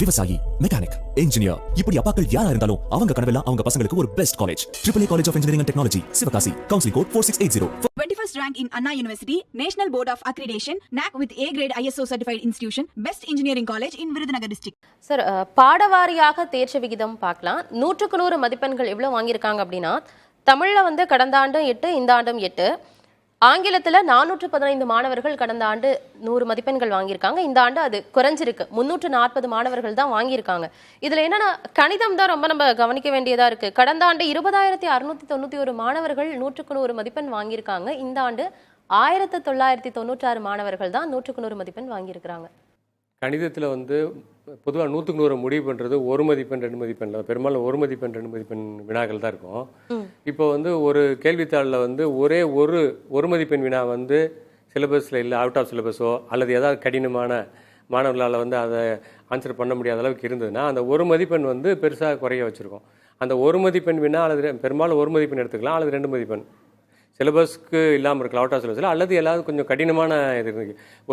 விவசாயி, mechanic, engineer, இப்படி அப்பாக்கள் யாரா இருந்தாலும் அவங்க கனவெல்லாம் அவங்க பசங்களுக்கு ஒரு best college. AAA College of Engineering and Technology, Sivakasi. Counseling code 4680. 21st rank in Anna University, National Board of Accreditation, NAC with A grade ISO certified institution, best engineering college in Virudhunagar district. Sir, பாடவாரியாக தேர்ச்சி விகிதம் பார்க்கலாம். 100க்கு 100 மதிப்பெண்கள் எவ்வளவு வாங்கியிருக்காங்க அப்படின்னா, தமிழ்ல வந்து கடந்த ஆண்டும் 8, இந்த ஆண்டும் 8. ஆங்கிலத்தில் 415 மாணவர்கள் கடந்த ஆண்டு 100 மதிப்பெண்கள் வாங்கியிருக்காங்க. இந்த ஆண்டு அது குறைஞ்சிருக்கு, 340 மாணவர்கள் தான் வாங்கியிருக்காங்க. இதில் என்னன்னா, கணிதம் தான் ரொம்ப நம்ம கவனிக்க வேண்டியதாக இருக்குது. கடந்த ஆண்டு 20,691 மாணவர்கள் 100க்கு 100 மதிப்பெண் வாங்கியிருக்காங்க. இந்த ஆண்டு 1996 மாணவர்கள் தான் 100க்கு 100 மதிப்பெண் வாங்கியிருக்கிறாங்க. கணிதத்தில் வந்து பொதுவாக 100க்கு 100 முடிவு பண்ணுறது 1 மதிப்பெண் 2 மதிப்பெண்ணில் பெரும்பாலும் 1 மதிப்பெண் 2 மதிப்பெண் வினாக்கள் தான் இருக்கும். இப்போ வந்து ஒரு கேள்வித்தாளில் வந்து ஒரே ஒரு மதிப்பெண் வினா வந்து சிலபஸில் இல்லை, அவுட் ஆஃப் சிலபஸோ அல்லது ஏதாவது கடினமான மாணவர்களால் வந்து அதை ஆன்சர் பண்ண முடியாத அளவுக்கு இருந்ததுன்னா அந்த 1 மதிப்பெண் வந்து பெருசாக குறைய வச்சுருக்கோம். அந்த 1 மதிப்பெண் வினா அல்லது பெரும்பாலும் 1 மதிப்பெண் எடுத்துக்கலாம், அல்லது 2 மதிப்பெண் சிலபஸ்க்கு இல்லாமல் இருக்கலாம் அவுட் ஆஃப் சிலபஸில், அல்லது எல்லாரும் கொஞ்சம் கடினமான இது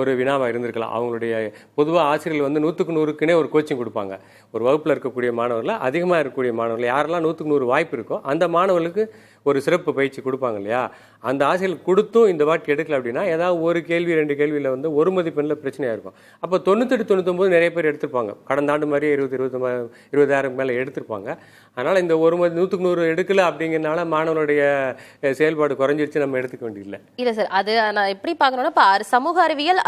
ஒரு வினாவாக இருந்திருக்கலாம். அவங்களுடைய பொதுவாக ஆசிரியர்கள் வந்து 100க்கு 100க்குனே ஒரு கோச்சிங் கொடுப்பாங்க. ஒரு வகுப்பில் இருக்கக்கூடிய மாணவர்கள், அதிகமாக இருக்கக்கூடிய மாணவர்கள் யாரெல்லாம் 100க்கு 100 வாய்ப்பு இருக்கோ அந்த மாணவர்களுக்கு ஒரு சிறப்பு பயிற்சி கொடுப்பாங்க இல்லையா. அந்த ஆசிரியர்கள் கொடுத்தும் இந்த வாட்டி எடுக்கல அப்படின்னா ஏதாவது ஒரு கேள்வி 2 கேள்வியில் வந்து 1 மதிப்பெண்ணில் பிரச்சனையாக இருக்கும். அப்போ 98, 99 நிறைய பேர் எடுத்திருப்பாங்க. கடந்த ஆண்டு மாதிரியே 20,000 மேலே எடுத்திருப்பாங்க. அதனால் இந்த 100க்கு 100 எடுக்கல அப்படிங்கிறனால மாணவர்களுடைய செயல்பாடு குறைஞ்சிருச்சு நம்ம எடுத்துக்க வேண்டியதில்லை. இல்லை சார், அது நான் எப்படி பார்க்கணும்னா, இப்போ சமூக அறிவியல்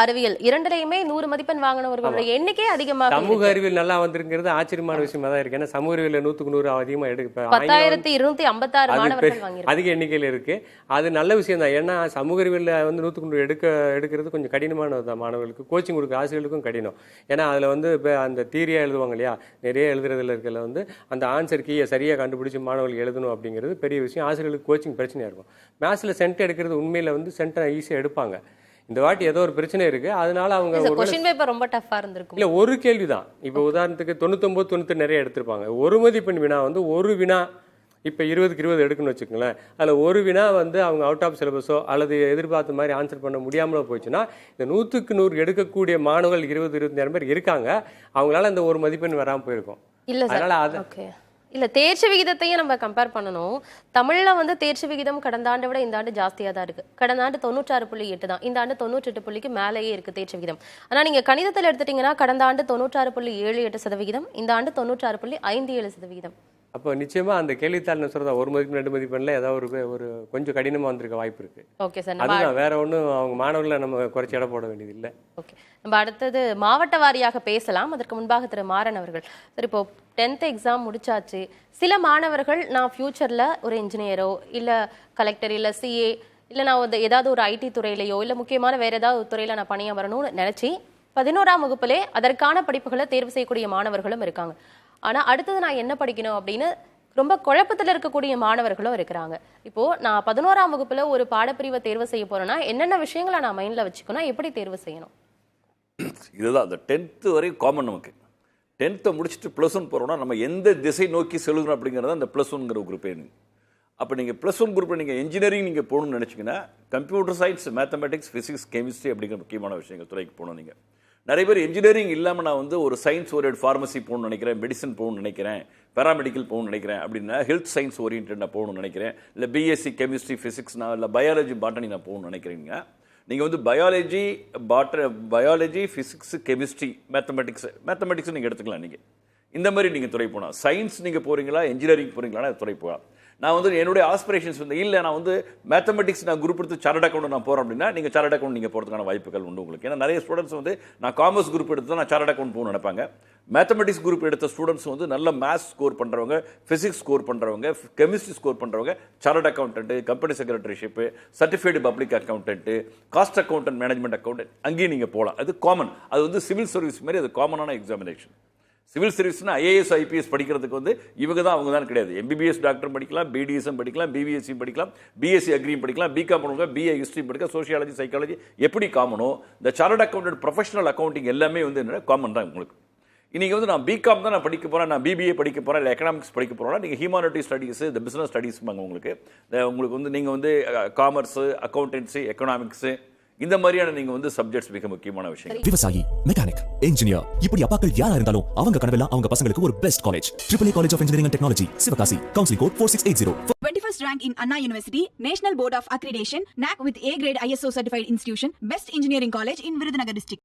இரண்டுலையுமே 100 மதிப்பெண் வாங்கினவர்களோட எண்ணிக்கை அதிகமாக. சமூக அறிவியல் நல்லா வந்திருக்கிறது ஆச்சரியமான விஷயமா தான் இருக்கு. ஏன்னா சமூக அறிவியல் 100க்கு 100 அதிகமாக எடுக்க 10,256 மாணவர்கள் அதிக எண்ணிக்கையில் இருக்கு. அது நல்ல விஷயம் தான். ஏன்னா சமூக அறிவியல் வந்து 100க்கு 100 எடுக்கிறது கொஞ்சம் கடினமானது தான். மாணவர்களுக்கு கோச்சிங் கொடுக்க ஆசிரியர்களுக்கும் கடினம். ஏன்னா அதில் வந்து இப்போ அந்த தீரியா எழுதுவாங்க இல்லையா, நிறைய எழுதுறதுல இருக்கிறதுல வந்து அந்த ஆன்சர் கீயை சரியாக கண்டுபிடிச்சி மாணவர்கள் எழுதணும் அப்படிங்கிறது பெரிய விஷயம். ஆசிரியர்களுக்கு கோச்சிங் பிரச்சனையாக இருக்கும். மேத்ஸில் சென்ட் எடுக்கிறது உண்மையில் வந்து சென்ட்டை ஈஸியாக எடுப்பாங்க. இந்த வாட்டி ஏதோ ஒரு பிரச்சனை இருக்கு, அதனால அவங்க क्वेश्चन பேப்பர் ரொம்ப டஃபா இருந்திருக்கும். இல்ல ஒரு கேள்வி தான். இப்போ உதாரணத்துக்கு 99, 90 நிறைய எடுத்திருப்பாங்க. ஒரு மதிப்பெண் வினா வந்து ஒரு வினா இப்போ 20க்கு 20 எடுக்குன்னு வச்சுக்கோங்களேன். அதில் ஒரு வினா வந்து அவங்க அவுட் ஆஃப் சிலபஸோ அல்லது எதிர்பார்த்த மாதிரி ஆன்சர் பண்ண முடியாமலோ போச்சுன்னா இந்த 100க்கு 100 எடுக்கக்கூடிய மாணவர்கள் 20-25 பேர் இருக்காங்க. அவங்களால இந்த ஒரு மதிப்பெண் வராமல் போயிருக்கும். இல்லை சார், ஓகே. இல்லை, தேர்ச்சி விகிதத்தையும் நம்ம கம்பேர் பண்ணணும். தமிழில் வந்து தேர்ச்சி விகிதம் கடந்த ஆண்டை விட இந்த ஆண்டு ஜாஸ்தியாக தான் இருக்குது. கடந்த ஆண்டு 96.8 தான், இந்த ஆண்டு 98 புள்ளிக்கு மேலேயே இருக்குது தேர்ச்சி விகிதம். ஆனால் நீங்கள் கணிதத்தில் எடுத்துட்டிங்கன்னா கடந்த ஆண்டு 96.78%, இந்த ஆண்டு 96.57%. அப்போ நிச்சயமா அந்த கேள்வித்தாள் சொல்றதா 1 மதிப்பெண் 2 மதிப்பெண்ல ஏதாவது ஒரு கொஞ்சம் கடினமாக வந்திருக்க வாய்ப்பு இருக்கு. ஓகே சார், அதுதான், வேற ஒன்றும் அவங்க மாணவர்களை நம்ம குறைச்சி இட போட வேண்டியது இல்லை. ஓகே, நம்ம அடுத்தது மாவட்ட வாரியாக பேசலாம். அதற்கு முன்பாக திரு மாறன் அவர்கள், சார் இப்போ 10th எக்ஸாம் முடிச்சாச்சு. சில மாணவர்கள் நான் ஃபியூச்சரில் ஒரு இன்ஜினியரோ இல்லை கலெக்டர் இல்லை சிஏ இல்லை நான் ஏதாவது ஒரு ஐடி துறையிலையோ இல்லை முக்கியமான வேற ஏதாவது ஒரு துறையில் நான் பணியாக வரணும்னு நினச்சி 11ஆம் வகுப்பிலே அதற்கான படிப்புகளை தேர்வு செய்யக்கூடிய மாணவர்களும் இருக்காங்க. ஆனால் அடுத்தது நான் என்ன படிக்கணும் அப்படின்னு ரொம்ப குழப்பத்தில் இருக்கக்கூடிய மாணவர்களும் இருக்கிறாங்க. இப்போது நான் 11ஆம் வகுப்பில் ஒரு பாடப்பிரிவை தேர்வு செய்ய போகிறேன்னா என்னென்ன விஷயங்களை நான் மைண்டில் வச்சுக்கணும், எப்படி தேர்வு செய்யணும்? இதுதான் அந்த 10th வரையும் காமன். நமக்கு 10th முடிச்சுட்டு +1 போகிறோம்னா நம்ம எந்த திசை நோக்கி செல்கிறோம் அப்படிங்கிறத அந்த +1ங்கிற குரூப்பே. அப்போ நீங்கள் +1 குரூப்பில் நீங்கள் இன்ஜினியரிங் நீங்கள் போகணும்னு நினச்சிங்கன்னா computer science, mathematics, physics, chemistry அப்படிங்கிற முக்கியமான விஷயங்கள் துறைக்கு போகணும். நீங்கள் நிறைய பேர் இன்ஜினியரிங் இல்லாமல் நான் வந்து ஒரு சயின்ஸ் ஓரியன்ட் ஃபார்மசி போகணும்னு நினைக்கிறேன், மெடிசன் போகணும்னு நினைக்கிறேன், பேராமெடிக்கல் போகணும்னு நினைக்கிறேன் அப்படின்னா ஹெல்த் சயின்ஸ் ஓரியன்ட் நான் போகணும்னு நினைக்கிறேன், இல்லை பிஎஸ்சி கெமிஸ்ட்ரி ஃபிசிக்ஸ் நான் இல்லை பயாலஜி பாட்டனி நான் போகணும்னு நினைக்கிறீங்க. நீங்கள் வந்து பயாலஜி ஃபிசிக்ஸ் கெமிஸ்ட்ரி மேத்தமெட்டிக்ஸ் நீங்கள் எடுத்துக்கலாம். நீங்கள் இந்த மாதிரி நீங்கள் துறை போகலாம். சயின்ஸ் நீங்கள் போகிறீங்களா இன்ஜினியரிங் போகிறீங்களா துறை போகலாம். நான் வந்து என்னுடைய ஆஸ்பிரேஷன்ஸ் வந்து இல்லை நான் வந்து மேத்தமெட்டிக்ஸ் நான் குரூப் எடுத்து சார்ட் அக்கௌண்ட் நான் போகிறேன் அப்படின்னா நீங்கள் சார்ட் அக்கௌண்ட் நீங்கள் போகிறதுக்கான வாய்ப்புகள் உண்டு உங்களுக்கு. ஏன்னா நிறைய ஸ்டூடெண்ட்ஸ் வந்து நான் காமர்ஸ் குரூப் எடுத்து தான் நான் சார்ட் அக்கௌண்ட் போகணும்னு நினைப்பாங்க. மேத்தமெட்டிக்ஸ் குரூப் எடுத்த ஸ்டூடெண்ட்ஸ் வந்து நல்ல மேத்ஸ் ஸ்கோர் பண்ணுறவங்க, ஃபிசிக்ஸ் ஸ்கோர் பண்ணுறவங்க, கெமிஸ்ட்ரி ஸ்கோர் பண்ணுறவங்க chartered accountant, company secretaryship, certified public accountant, cost accountant, management accountant அங்கேயும் நீங்கள் போகலாம். அது காமன். அது வந்து சிவில் சர்வீஸ் மாதிரி அது காமனான எக்ஸாமினேஷன். சிவில் சர்வீஸ்னா ஐஏஎஸ் ஐபிஎஸ் படிக்கிறதுக்கு வந்து இவங்க தான் அவங்க தான் கிடையாது. எம்பிபிஎஸ் டாக்டர் படிக்கலாம், பிடிஎஸ்எம் படிக்கலாம், பிபிஎஸ்சி படிக்கலாம், பிஎஸ்சி அக்ரியும் படிக்கலாம், பிகாம் பண்ணுவாங்க, பிஏ ஹிஸ்ட்ரி படிக்கலாம், சோஷியாலஜி சைக்காலஜி எப்படி காமனோ இந்த சார்ட்டர்ட் அக்கௌண்டன்ட் ப்ரொஃபஷனல் அக்கௌண்டிங் எல்லாமே வந்து என்ன காமன் தான் உங்களுக்கு. இன்றைக்கி வந்து நான் பிகாம் தான் நான் படிக்க போகிறேன், நான் பிபிஏ படிக்க போகிறேன், இல்லை எக்கனாமிக்ஸ் படிக்க போகிறேன்னா நீங்கள் ஹியூமானிட்டி ஸ்டடீஸு, இந்த பிஸ்னஸ் ஸ்டடீஸ்பாங்க உங்களுக்கு. உங்களுக்கு வந்து நீங்கள் வந்து காமர்ஸு, அக்கௌண்டன்சி, எக்கனாமிக்ஸு இந்த மாதிரியான நீங்க வந்து சப்ஜெக்ட்ஸ் மிக முக்கியமான விஷயம். விவசாயி, மெக்கானிக், இன்ஜினியர், இப்படி அப்பாக்கள் யாரா இருந்தாலும் அவங்க கனவெல்லாம் அவங்க பசங்களுக்கு ஒரு best college. AAA College of Engineering and Technology, Sivakasi. Counseling code 4680. 21st rank in Anna University, National Board of Accreditation, NAC with A grade ISO certified institution, best engineering college in Virudhunagar district.